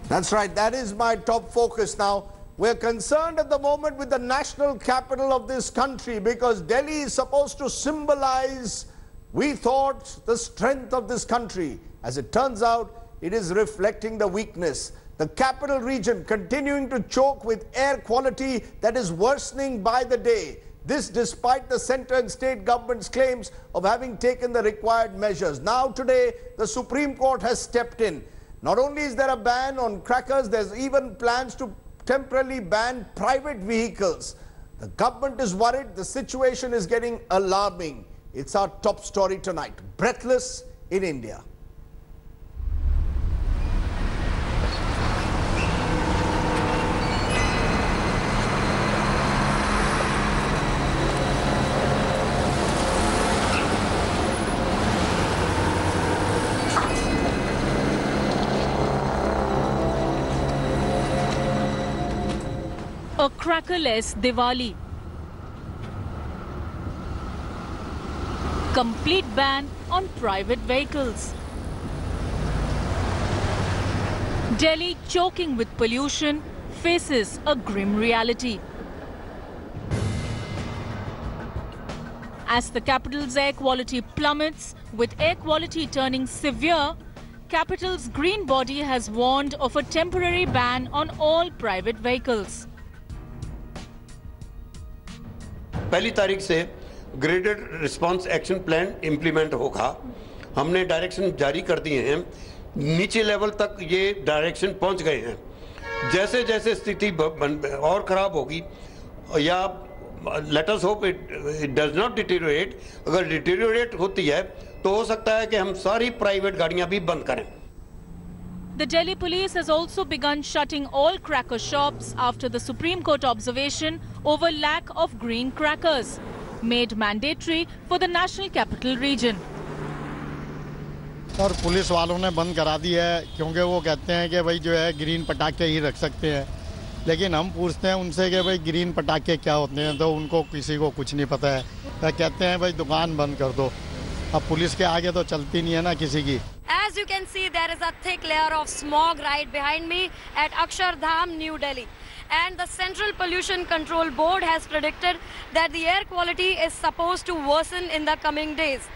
That's right. That is my top focus now. We're concerned at the moment with the national capital of this country because Delhi is supposed to symbolize, we thought, the strength of this country. As it turns out, it is reflecting the weakness. The capital region continuing to choke with air quality that is worsening by the day. This despite the centre and state government's claims of having taken the required measures. Now today, the Supreme Court has stepped in. Not only is there a ban on crackers, there's even plans to temporarily ban private vehicles. The government is worried. The situation is getting alarming. It's our top story tonight. Breathless in India. A crackerless Diwali. Complete ban on private vehicles. Delhi, choking with pollution, faces a grim reality. As the capital's air quality plummets, with air quality turning severe, capital's green body has warned of a temporary ban on all private vehicles. पहली तारीख से graded response action plan implement होगा। हमने direction जारी कर दिए हैं। नीचे लेवल तक ये डायरेक्शन पहुंच गए हैं। जैसे जैसे स्थिति और खराब होगी या let us hope it does not deteriorate, अगर डिटेरियोरेट होती है तो हो सकता है कि हम सारी प्राइवेट गाड़ियां भी बंद करें। The Delhi police has also begun shutting all cracker shops after the Supreme Court observation over lack of green crackers, made mandatory for the national capital region. और पुलिस वालों ने बंद करा दी है क्योंकि वो कहते हैं कि भाई जो है ग्रीन पटाखे ही रख सकते हैं, लेकिन हम पूछते हैं उनसे कि भाई ग्रीन पटाखे क्या होते हैं तो उनको किसी को कुछ नहीं पता है। वो कहते हैं भाई दुकान बंद कर दो। अब पुलिस के आगे तो चलती नहीं है ना किसी की। As you can see, there is a thick layer of smog right behind me at Akshardham, New Delhi. And the Central Pollution Control Board has predicted that the air quality is supposed to worsen in the coming days.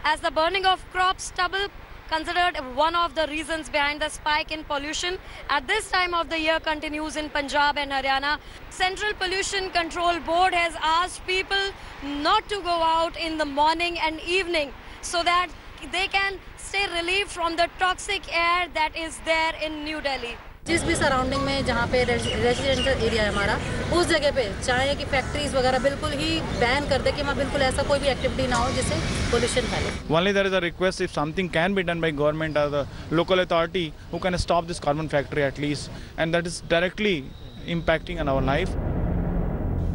As the burning of crop stubble, considered one of the reasons behind the spike in pollution at this time of the year, continues in Punjab and Haryana, Central Pollution Control Board has asked people not to go out in the morning and evening so that they can stay relieved from the toxic air that is there in New Delhi. जिस भी surrounding में जहाँ पे residential area है हमारा, उस जगह पे चाहे कि फैक्ट्रीज वगैरह बिल्कुल ही बैन कर दे कि वहाँ बिल्कुल ऐसा कोई भी एक्टिविटी ना हो जिससे पोल्यूशन फैले. Only there is a request if something can be done by government or the local authority who can stop this carbon factory at least, and that is directly impacting on our life.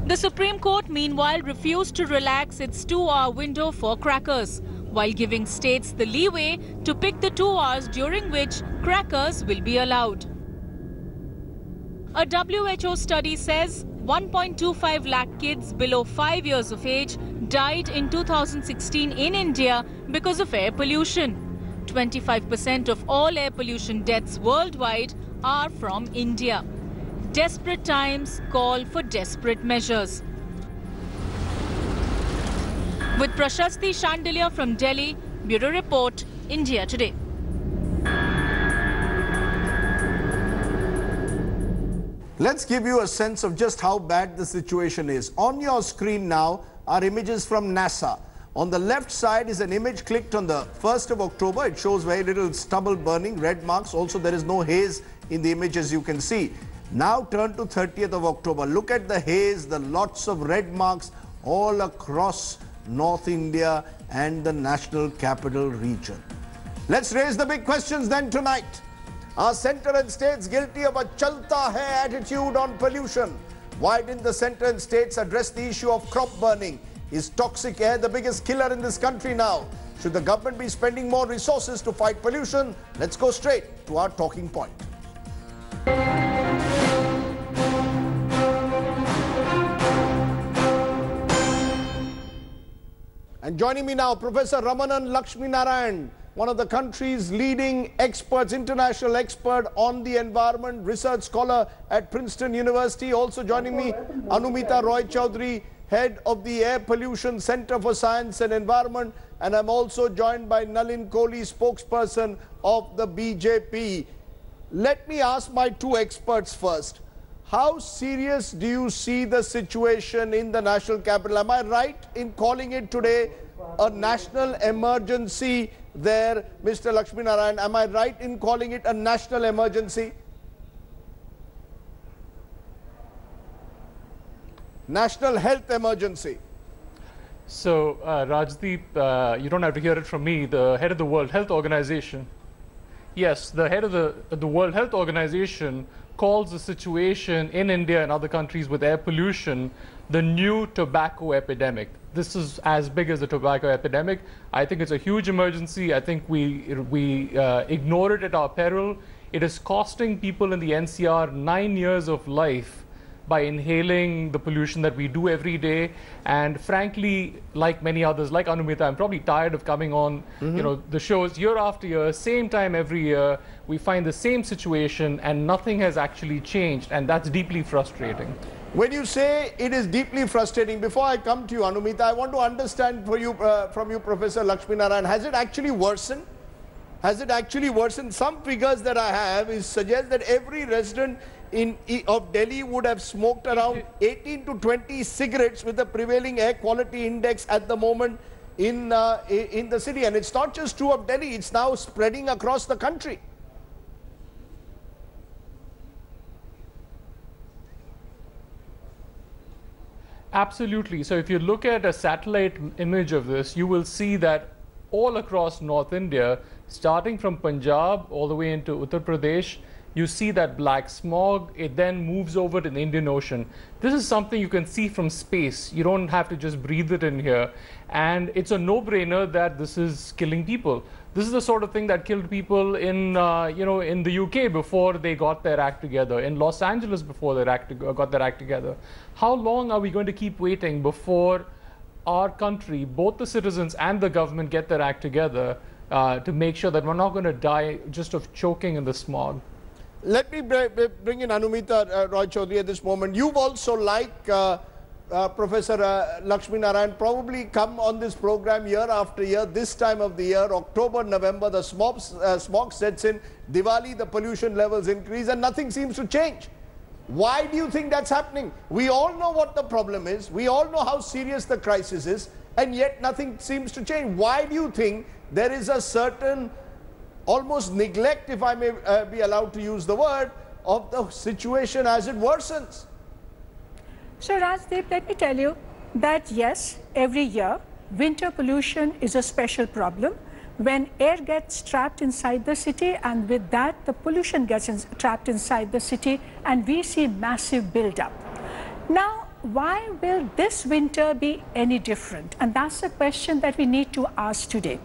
The Supreme Court meanwhile refused to relax its 2-hour window for crackers, while giving states the leeway to pick the 2 hours during which crackers will be allowed. A WHO study says 1.25 lakh kids below 5 years of age died in 2016 in India because of air pollution. 25% of all air pollution deaths worldwide are from India. Desperate times call for desperate measures. With Prashasti Chandelier from Delhi, Bureau Report, India Today. Let's give you a sense of just how bad the situation is. On your screen now are images from NASA. On the left side is an image clicked on the 1st of October. It shows very little stubble burning, red marks. Also, there is no haze in the image, as you can see. Now turn to 30th of October. Look at the haze, the lots of red marks all across North India and the national capital region. Let's raise the big questions then tonight. Are centre and states guilty of a Chalta hai attitude on pollution? Why didn't the centre and states address the issue of crop burning? Is toxic air the biggest killer in this country now? Should the government be spending more resources to fight pollution? Let's go straight to our talking point. And joining me now, Professor Ramanan Lakshminarayan, one of the country's leading experts, international expert on the environment, research scholar at Princeton University. Also joining me, Anumita Roy Chaudhary, head of the Air Pollution Center for Science and Environment. And I'm also joined by Nalin Kohli, spokesperson of the BJP. Let me ask my two experts first. How serious do you see the situation in the national capital? Am I right in calling it today a national emergency there, Mr. Lakshmi Narayan? Am I right in calling it a national emergency? National health emergency. So, Rajdeep, you don't have to hear it from me, the head of the World Health Organization. Yes, the head of the World Health Organization calls the situation in India and other countries with air pollution the new tobacco epidemic. This is as big as the tobacco epidemic. I think it's a huge emergency. I think we ignore it at our peril. It is costing people in the NCR 9 years of life by inhaling the pollution that we do every day. And frankly, like many others, like Anumita, I'm probably tired of coming on the shows year after year, same time every year. We find the same situation and nothing has actually changed, and that's deeply frustrating. When you say it is deeply frustrating, before I come to you, Anumita, I want to understand from you, Professor Lakshmi Narayan, has it actually worsened? Has it actually worsened? Some figures that I have suggest that every resident of Delhi would have smoked around 18 to 20 cigarettes with the prevailing air quality index at the moment in the city. And it's not just true of Delhi, it's now spreading across the country. Absolutely. So if you look at a satellite image of this, you will see that all across North India, starting from Punjab all the way into Uttar Pradesh, you see that black smog. It then moves over to the Indian Ocean. This is something you can see from space. You don't have to just breathe it in here. And it's a no-brainer that this is killing people. This is the sort of thing that killed people in, in the UK before they got their act together, in Los Angeles before they got their act together. How long are we going to keep waiting before our country, both the citizens and the government, get their act together to make sure that we're not going to die just of choking in the smog? Let me bring in Anumita Roy Chaudhary at this moment. You've also, like Professor Lakshmi Narayan, probably come on this program year after year. This time of the year, October, November, the smog sets in. Diwali, the pollution levels increase and nothing seems to change. Why do you think that's happening? We all know what the problem is. We all know how serious the crisis is, and yet nothing seems to change. Why do you think there is a certain almost neglect, if I may be allowed to use the word, of the situation as it worsens? So Rajdeep, let me tell you that yes, every year winter pollution is a special problem when air gets trapped inside the city, and with that the pollution gets trapped inside the city and we see massive build-up. Now, why will this winter be any different? And that's the question that we need to ask today.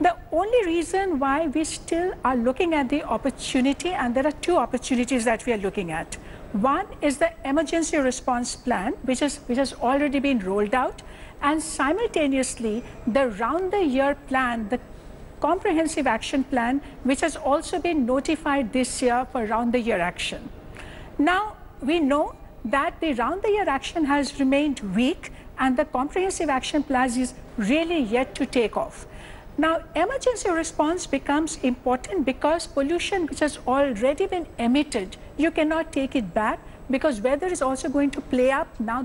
The only reason why we still are looking at the opportunity, and there are two opportunities that we are looking at. One is the emergency response plan, which has already been rolled out, and simultaneously the round-the-year plan, the comprehensive action plan, which has also been notified this year for round-the-year action. Now, we know that the round-the-year action has remained weak and the comprehensive action plan is really yet to take off. Now, emergency response becomes important because pollution which has already been emitted, you cannot take it back because weather is also going to play up. Now,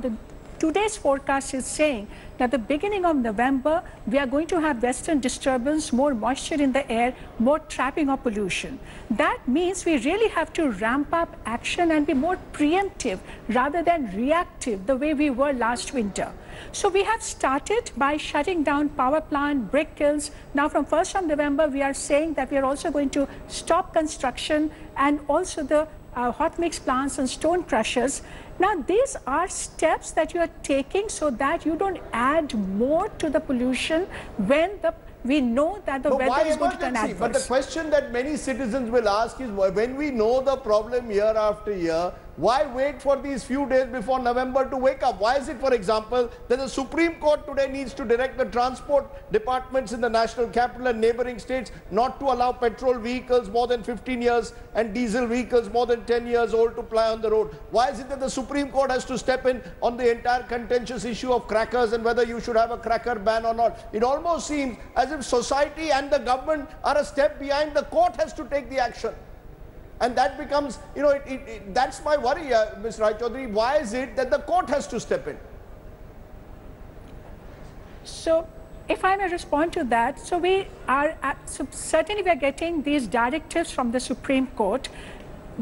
today's forecast is saying that the beginning of November, we are going to have western disturbance, more moisture in the air, more trapping of pollution. That means we really have to ramp up action and be more preemptive rather than reactive the way we were last winter. So we have started by shutting down power plant, brick kilns. Now from 1st of November, we are saying that we are also going to stop construction and also the hot mix plants and stone crushers. Now these are steps that you are taking so that you don't add more to the pollution when we know that the weather is going to turn adverse. But the question that many citizens will ask is, when we know the problem year after year, Why wait for these few days before November to wake up? Why is it, for example, that the Supreme Court today needs to direct the transport departments in the national capital and neighboring states not to allow petrol vehicles more than 15 years and diesel vehicles more than 10 years old to ply on the road? Why is it that the Supreme Court has to step in on the entire contentious issue of crackers and whether you should have a cracker ban or not? It almost seems as if society and the government are a step behind. The court has to take the action. And that becomes, that's my worry, Ms. Rai Chaudhary. Why is it that the court has to step in? So, if I may respond to that, so certainly we are getting these directives from the Supreme Court,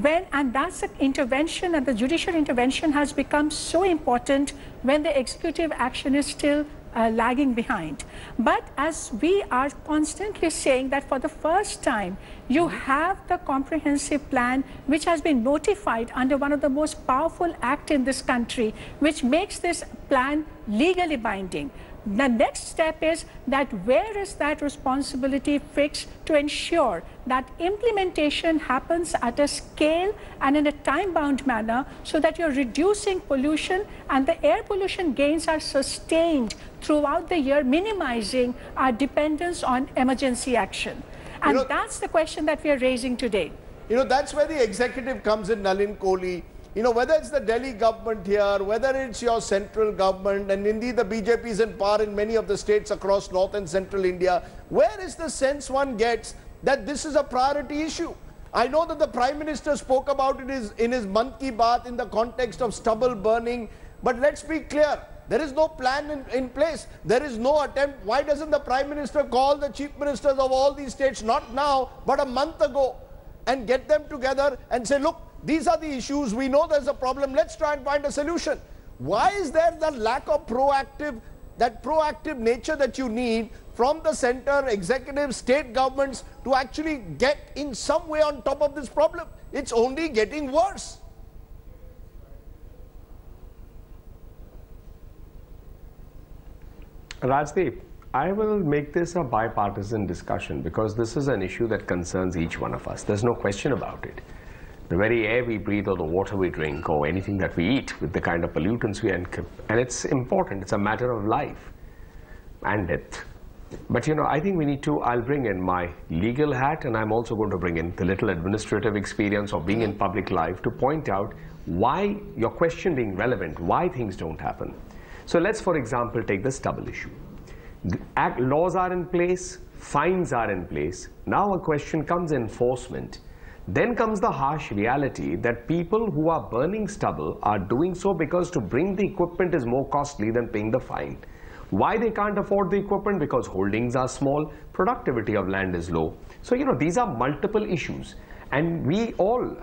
and that's the intervention, and the judicial intervention has become so important when the executive action is still lagging behind. But as we are constantly saying that for the first time, you have the comprehensive plan which has been notified under one of the most powerful acts in this country, which makes this plan legally binding. The next step is that where is that responsibility fixed to ensure that implementation happens at a scale and in a time-bound manner so that you're reducing pollution and the air pollution gains are sustained throughout the year, minimizing our dependence on emergency action. And that's the question that we are raising today. That's where the executive comes in, Nalin Kohli. Whether it's the Delhi government here, whether it's your central government, and indeed the BJP is in power in many of the states across north and central India, where is the sense one gets that this is a priority issue? I know that the Prime Minister spoke about it in his Mann Ki Baat in the context of stubble burning, but let's be clear, there is no plan in place. There is no attempt. Why doesn't the Prime Minister call the Chief Ministers of all these states, not now, but a month ago, and get them together and say, look, these are the issues, we know there's a problem, let's try and find a solution. Why is there the lack of proactive nature that you need from the center, executive, state governments to actually get in some way on top of this problem? It's only getting worse. Rajdeep, I will make this a bipartisan discussion because this is an issue that concerns each one of us. There's no question about it. The very air we breathe or the water we drink or anything that we eat with the kind of pollutants we and it's important. It's a matter of life and death. But I think we need to, I'll bring in my legal hat and I'm also going to bring in the little administrative experience of being in public life to point out why your question being relevant, why things don't happen. So let's, for example, take the stubble issue. Laws are in place, fines are in place. Now a question comes, enforcement. Then comes the harsh reality that people who are burning stubble are doing so because to bring the equipment is more costly than paying the fine. Why they can't afford the equipment? Because holdings are small, productivity of land is low. So, these are multiple issues. And we all,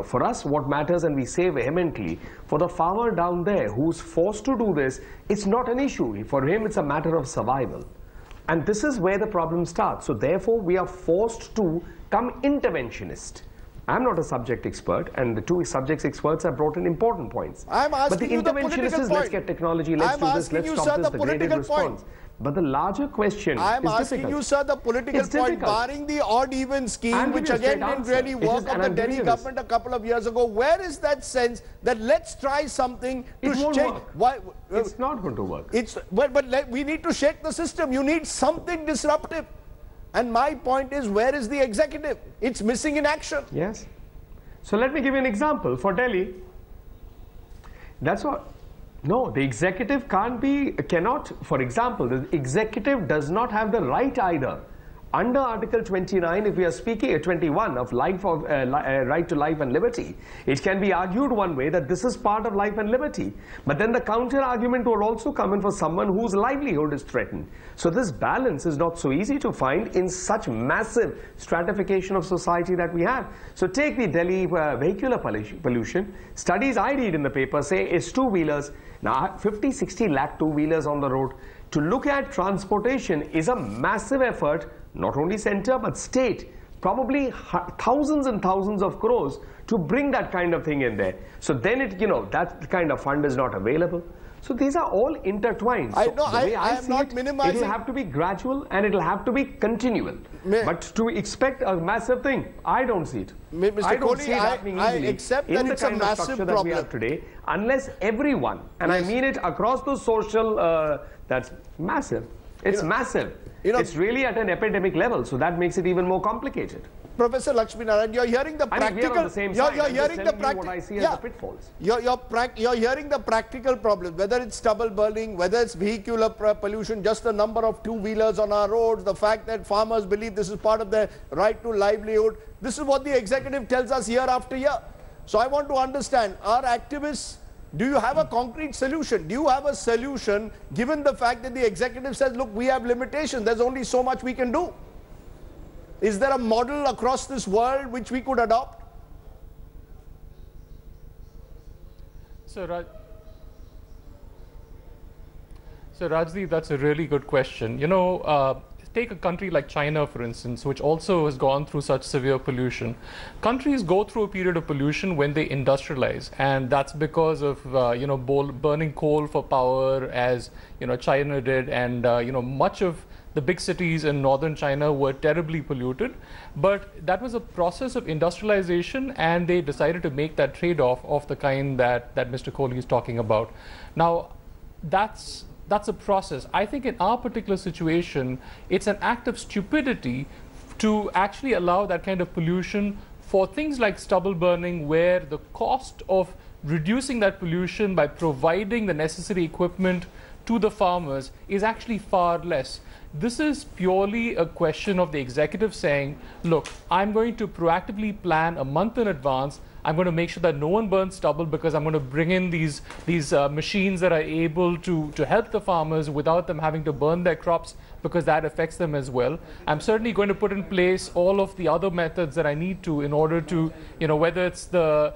for us, what matters, and we say vehemently, for the farmer down there who's forced to do this, it's not an issue. For him, it's a matter of survival. And this is where the problem starts. So therefore, we are forced to come interventionist. I'm not a subject expert, and the two subject experts have brought in important points. I'm asking you the political point. Is let's get technology, let's do this, let's stop this, the graded response. But the larger question I'm asking you, sir, the political point, barring the odd-even scheme, which again didn't really work on the Delhi government a couple of years ago. Where is that sense that let's try something to change? Why? It's not going to work. But we need to shake the system. You need something disruptive. And my point is, where is the executive? It's missing in action. Yes. So let me give you an example for Delhi. That's what. No, the executive cannot, for example, the executive does not have the right either. Under Article 29, if we are speaking 21 of right to life and liberty, it can be argued one way that this is part of life and liberty. But then the counter argument will also come in for someone whose livelihood is threatened. So this balance is not so easy to find in such massive stratification of society that we have. So take the Delhi vehicular pollution. Studies I read in the paper say it's two-wheelers. Now 50-60 lakh two-wheelers on the road. To look at transportation is a massive effort, not only center but state, probably thousands and thousands of crores to bring that kind of thing in there. So then that kind of fund is not available. So these are all intertwined. I So know, the way I am see not it, minimizing. It will have to be gradual and it will have to be continual. But to expect a massive thing, I don't see it. Mr. I don't Kohli, see it happening I easily accept in that the it's a kind of massive structure that we have problem. today, unless everyone, and I mean it across the social, that's massive. It's massive. It's really at an epidemic level, so that makes it even more complicated. Professor Lakshminarayan, you're hearing the practical. We are on the same side. You're hearing the what I see as the pitfalls. You're hearing the practical problems, whether it's stubble burning, whether it's vehicular pollution, just the number of two-wheelers on our roads, the fact that farmers believe this is part of their right to livelihood. This is what the executive tells us year after year. So I want to understand, our activists, do you have a concrete solution? Do you have a solution given the fact that the executive says, look, we have limitations, there's only so much we can do? Is there a model across this world which we could adopt? So Rajdeep, that's a really good question. You know, take a country like China, for instance, which also has gone through such severe pollution. Countries go through a period of pollution when they industrialize, and that's because of you know, burning coal for power, as you know, China did, and you know, much of the big cities in northern China were terribly polluted. But that was a process of industrialization, and they decided to make that trade-off of the kind that Mr. Kohli is talking about. Now, that's a process. I think in our particular situation, it's an act of stupidity to actually allow that kind of pollution for things like stubble burning, where the cost of reducing that pollution by providing the necessary equipment to the farmers is actually far less. This is purely a question of the executive saying, look, I'm going to proactively plan a month in advance. I'm going to make sure that no one burns stubble, because I'm going to bring in these machines that are able to help the farmers without them having to burn their crops, because that affects them as well. I'm certainly going to put in place all of the other methods that I need to in order to, you know, whether it's the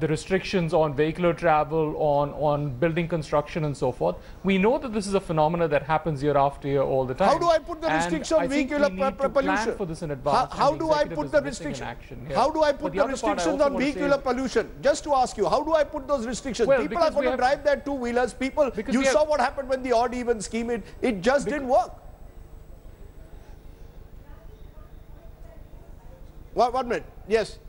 restrictions on vehicular travel, on building construction and so forth. We know that this is a phenomena that happens year after year all the time. How do I put the restriction on vehicular pollution? For this in advance, how do I put the restriction? How do I put the restrictions on vehicular pollution? Just to ask you, how do I put those restrictions? Well, people are going to drive their two-wheelers. People, you saw what happened when the odd-even scheme, it just didn't work. 1 minute. Yes.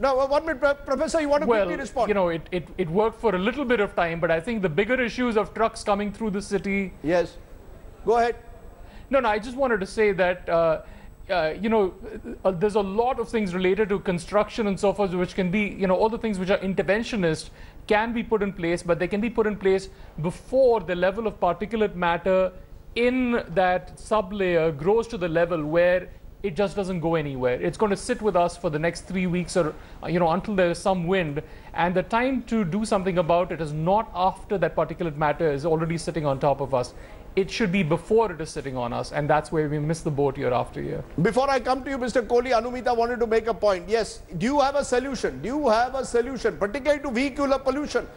No, 1 minute, Professor, you want to quickly respond? You know, it worked for a little bit of time, but I think the bigger issues of trucks coming through the city. Yes. Go ahead. No, I just wanted to say that, you know, there's a lot of things related to construction and so forth, which can be, you know, all the things which are interventionist can be put in place, but they can be put in place before the level of particulate matter in that sublayer grows to the level where it just doesn't go anywhere. It's going to sit with us for the next 3 weeks, or you know, until there is some wind. And the time to do something about it is not after that particulate matter is already sitting on top of us. It should be before it is sitting on us, and that's where we miss the boat year after year. Before I come to you, Mr. Kohli, Anumita wanted to make a point. Yes, do you have a solution? Do you have a solution, particularly to vehicular pollution?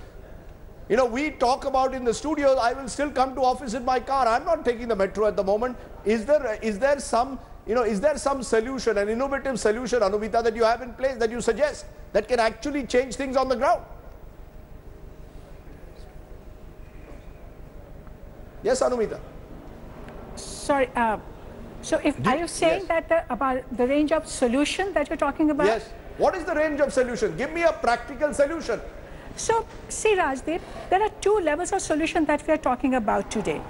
You know, we talk about in the studio, I will still come to office in my car. I'm not taking the metro at the moment. Is there some, you know, is there some solution, an innovative solution, Anumita, that you have in place, that you suggest, that can actually change things on the ground? Yes, Anumita. Sorry, so are you saying that about the range of solution that you're talking about? Yes. What is the range of solution? Give me a practical solution. So, see Rajdeep, there are two levels of solution that we are talking about today.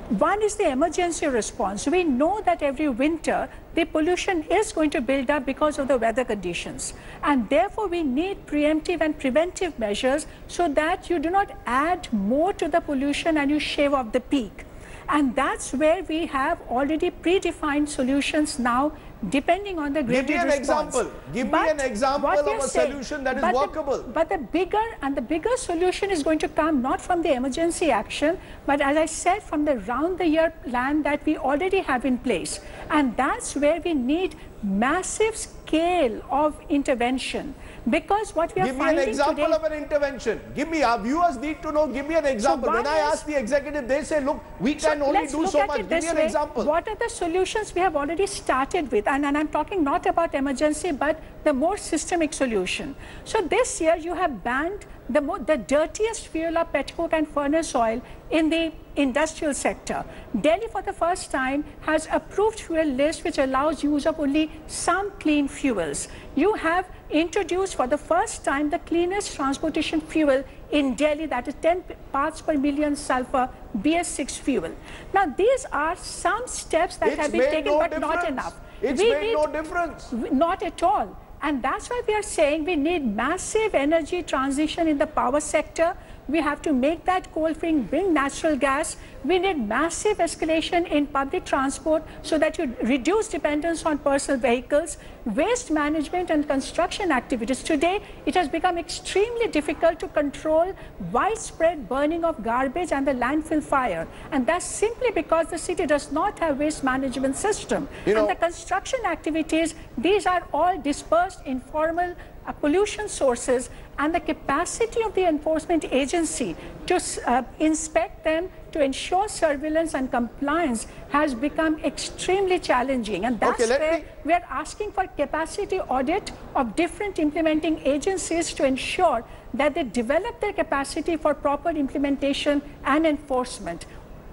One is the emergency response. We know that every winter the pollution is going to build up because of the weather conditions, and therefore we need preemptive and preventive measures so that you do not add more to the pollution and you shave off the peak. And that's where we have already predefined solutions now, depending on the graded response. Give me an example of a solution that is workable. But the bigger solution is going to come not from the emergency action, but as I said, from the round-the-year plan that we already have in place. And that's where we need massive scale of intervention. Because what we are finding today... Give me an example of an intervention. Give me, our viewers need to know, give me an example. When I ask the executive, they say, look, we can only do so much. Give me an example. What are the solutions we have already started with? And I'm talking not about emergency, but the more systemic solution. So this year you have banned the dirtiest fuel are petcoke and furnace oil in the industrial sector. Delhi for the first time has approved fuel list which allows use of only some clean fuels. You have introduced for the first time the cleanest transportation fuel in Delhi, that is 10 parts per million sulfur BS6 fuel. Now these are some steps that have been taken, but not enough. It's made no difference. Not at all. And that's why we are saying we need massive energy transition in the power sector. We have to make that coal-free, bring natural gas. We need massive escalation in public transport so that you reduce dependence on personal vehicles, waste management and construction activities. Today, it has become extremely difficult to control widespread burning of garbage and the landfill fire. And that's simply because the city does not have waste management system. And the construction activities, these are all dispersed informal pollution sources, and the capacity of the enforcement agency to inspect them, to ensure surveillance and compliance has become extremely challenging. And that's where we are asking for capacity audit of different implementing agencies to ensure that they develop their capacity for proper implementation and enforcement.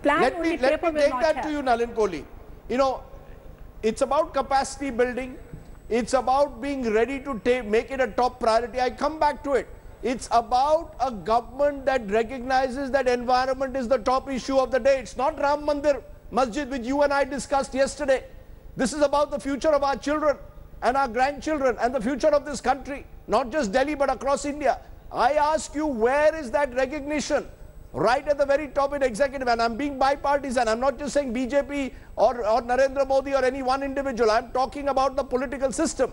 Let me take that to you, Nalin Kohli. You know, it's about capacity building. It's about being ready to make it a top priority. I come back to it. It's about a government that recognizes that environment is the top issue of the day. It's not Ram Mandir Masjid, which you and I discussed yesterday. This is about the future of our children and our grandchildren and the future of this country, not just Delhi but across India. I ask you, where is that recognition? Right at the very top in executive, and I'm being bipartisan. I'm not just saying BJP or Narendra Modi or any one individual. I'm talking about the political system.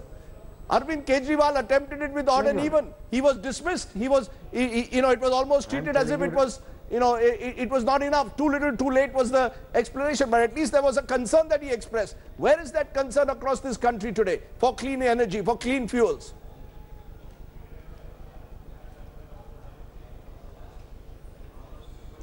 Arvind Kejriwal attempted it with odd and even. He was dismissed. He was, you know, it was almost treated as if it was, you know, it was not enough. Too little, too late was the explanation. But at least there was a concern that he expressed. Where is that concern across this country today for clean energy, for clean fuels?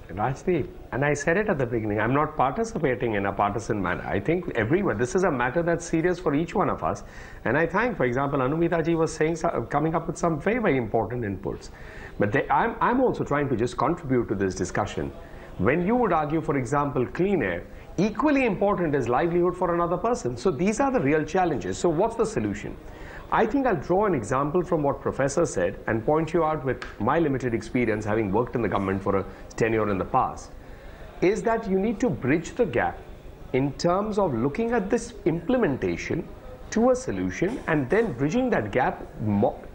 Rajdeep, and I said it at the beginning, I'm not participating in a partisan manner. I think everyone, this is a matter that's serious for each one of us. And I thank, for example, Anumita ji was saying, coming up with some very, very important inputs. But I'm also trying to just contribute to this discussion. When you would argue, for example, clean air, equally important is livelihood for another person. So these are the real challenges. So what's the solution? I think I'll draw an example from what Professor said and point you out with my limited experience, having worked in the government for a tenure in the past, is that you need to bridge the gap in terms of looking at this implementation to a solution and then bridging that gap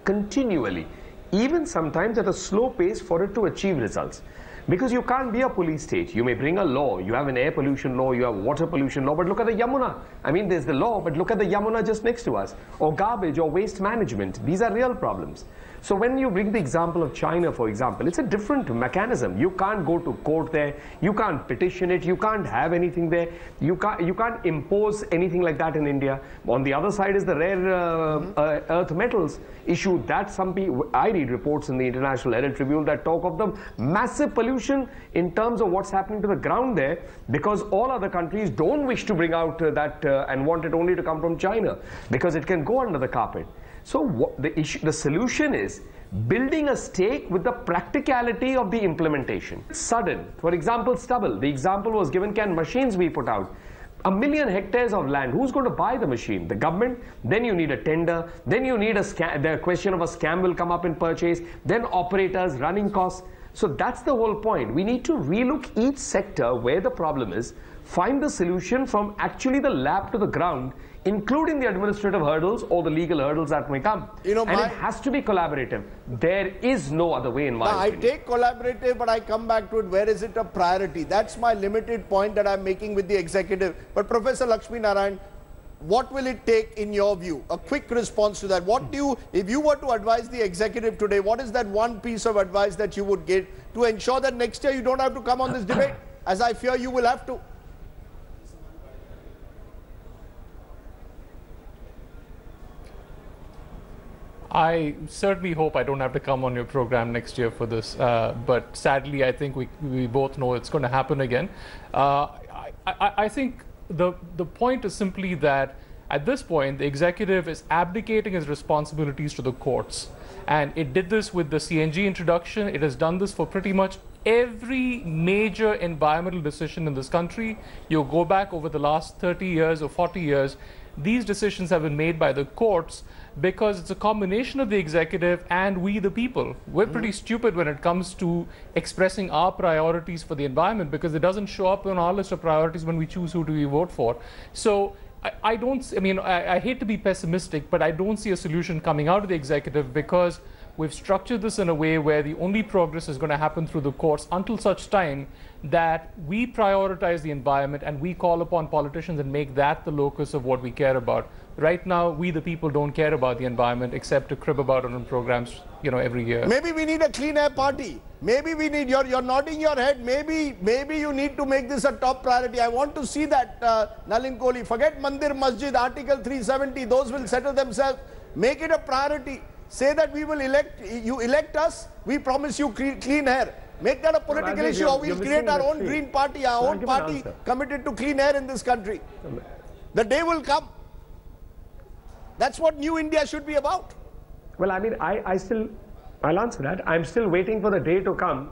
continually, even sometimes at a slow pace for it to achieve results. Because you can't be a police state. You may bring a law, you have an air pollution law, you have water pollution law, but look at the Yamuna. I mean, there's the law, but look at the Yamuna just next to us. Or garbage or waste management. These are real problems. So when you bring the example of China, for example, it's a different mechanism. You can't go to court there, you can't petition it, you can't have anything there, you can't impose anything like that in India. On the other side is the rare earth metals issue that some people, I read reports in the International Herald Tribune that talk of the massive pollution in terms of what's happening to the ground there, because all other countries don't wish to bring out that and want it only to come from China because it can go under the carpet. So what the solution is building a stake with the practicality of the implementation. Sudden, for example, stubble. The example was given, can machines be put out? 1 million hectares of land, who's going to buy the machine? The government? Then you need a tender, then you need the question of a scam will come up in purchase, then operators, running costs. So that's the whole point. We need to relook each sector where the problem is, find the solution from actually the lab to the ground, including the administrative hurdles or the legal hurdles that may come. You know, and it has to be collaborative. There is no other way in my opinion. I take collaborative, but I come back to it, where is it a priority? That's my limited point that I'm making with the executive. But Professor Lakshmi Narayan, what will it take in your view? A quick response to that. What do you, if you were to advise the executive today, what is that one piece of advice that you would give to ensure that next year you don't have to come on this debate, as I fear you will have to? I certainly hope I don't have to come on your program next year for this, but sadly I think we both know it's going to happen again. I think the point is simply that At this point, the executive is abdicating its responsibilities to the courts. And it did this with the CNG introduction. It has done this for pretty much every major environmental decision in this country. You go back over the last 30 years or 40 years, these decisions have been made by the courts because it's a combination of the executive and we the people. We're pretty stupid when it comes to expressing our priorities for the environment because it doesn't show up on our list of priorities when we choose who do we vote for. So I hate to be pessimistic, but I don't see a solution coming out of the executive because we've structured this in a way where the only progress is going to happen through the courts until such time that we prioritize the environment and we call upon politicians and make that the locus of what we care about. Right now, we the people don't care about the environment except to crib about it on programs, every year. Maybe we need a clean air party. Maybe we need, you're nodding your head, maybe you need to make this a top priority. I want to see that, Nalin Kohli. Forget Mandir Masjid, Article 370, those will settle themselves. Make it a priority. Say that we will you elect us, we promise you clean air. Make that a political issue, or we'll create our own green party, our own party committed to clean air in this country. The day will come. That's what New India should be about. Well, I'll answer that. I'm still waiting for the day to come.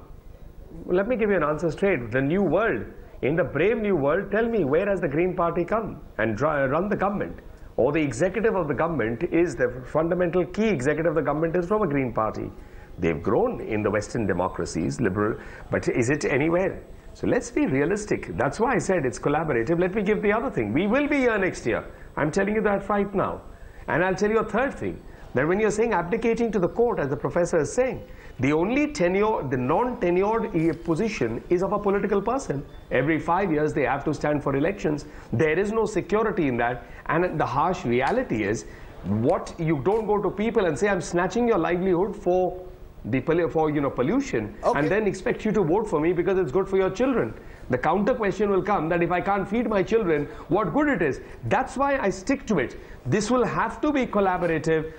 Let me give you an answer straight. The new world, in the brave new world, tell me where has the Green Party come and run the government? Or the executive of the government is the fundamental key executive of the government is from a Green Party. They've grown in the Western democracies, liberal, but is it anywhere? So let's be realistic. That's why I said it's collaborative. Let me give the other thing. We will be here next year. I'm telling you that right now. And I'll tell you a third thing, that when you're saying abdicating to the court, as the professor is saying, the only the non-tenured position is of a political person. Every 5 years they have to stand for elections. There is no security in that. And the harsh reality is, what you don't go to people and say, I'm snatching your livelihood for pollution, and then expect you to vote for me because it's good for your children. The counter question will come that if I can't feed my children, what good it is. That's why I stick to it. This will have to be collaborative,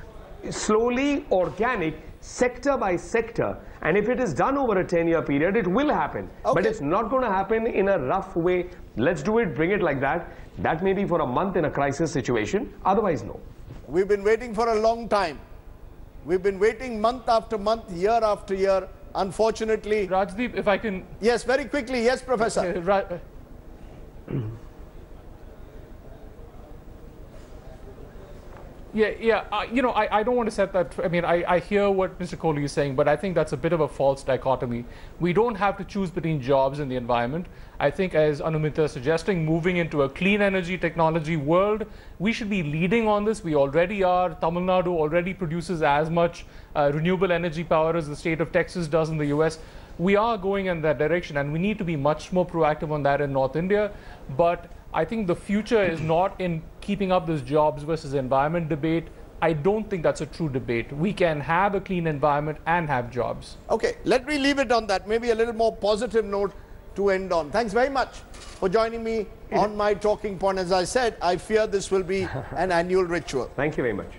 slowly, organic, sector by sector. And if it is done over a 10-year period, it will happen. But it's not going to happen in a rough way. Let's do it, bring it like that. That may be for a month in a crisis situation. Otherwise, no. We've been waiting for a long time. We've been waiting month after month, year after year. Unfortunately, Rajdeep, if I can... Yes, very quickly. Yes, Professor. I don't want to set that... I hear what Mr. Kohli is saying, but I think that's a bit of a false dichotomy. We don't have to choose between jobs and the environment. I think, as Anumita is suggesting, moving into a clean energy technology world, we should be leading on this. We already are. Tamil Nadu already produces as much renewable energy power as the state of Texas does in the US. We are going in that direction, and we need to be much more proactive on that in North India. But I think the future is not in keeping up this jobs versus environment debate. I don't think that's a true debate. We can have a clean environment and have jobs. Okay, let me leave it on that. Maybe a little more positive note to end on. Thanks very much for joining me on my talking point. As I said, I fear this will be an annual ritual. Thank you very much.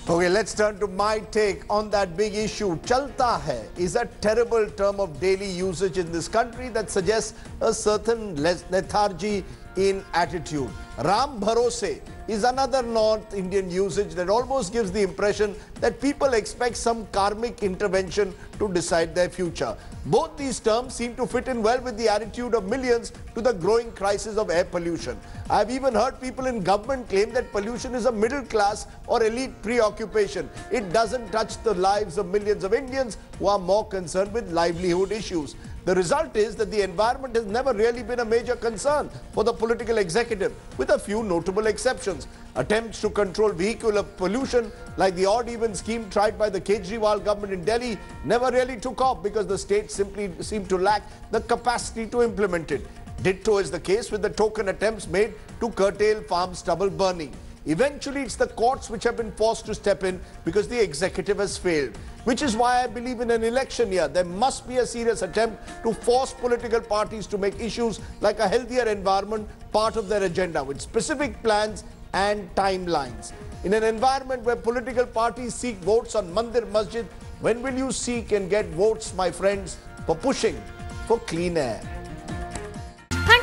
Okay, let's turn to my take on that big issue. Chalta hai is a terrible term of daily usage in this country that suggests a certain lethargy in attitude. Ram Bharose is another North Indian usage that almost gives the impression that people expect some karmic intervention to decide their future. Both these terms seem to fit in well with the attitude of millions to the growing crisis of air pollution. I've even heard people in government claim that pollution is a middle class or elite preoccupation. It doesn't touch the lives of millions of Indians who are more concerned with livelihood issues. The result is that the environment has never really been a major concern for the political executive, with a few notable exceptions. Attempts to control vehicular pollution, like the odd-even scheme tried by the Kejriwal government in Delhi, never really took off because the state simply seemed to lack the capacity to implement it. Ditto is the case with the token attempts made to curtail farm stubble burning. Eventually, it's the courts which have been forced to step in because the executive has failed. Which is why I believe in an election year, there must be a serious attempt to force political parties to make issues like a healthier environment part of their agenda with specific plans and timelines. In an environment where political parties seek votes on Mandir Masjid, when will you seek and get votes, my friends, for pushing for clean air?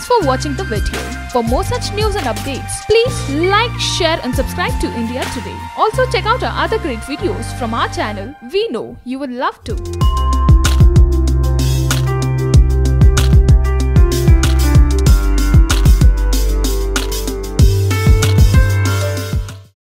Thanks for watching the video. For more such news and updates, please like, share and subscribe to India Today. Also check out our other great videos from our channel. We know you will love to.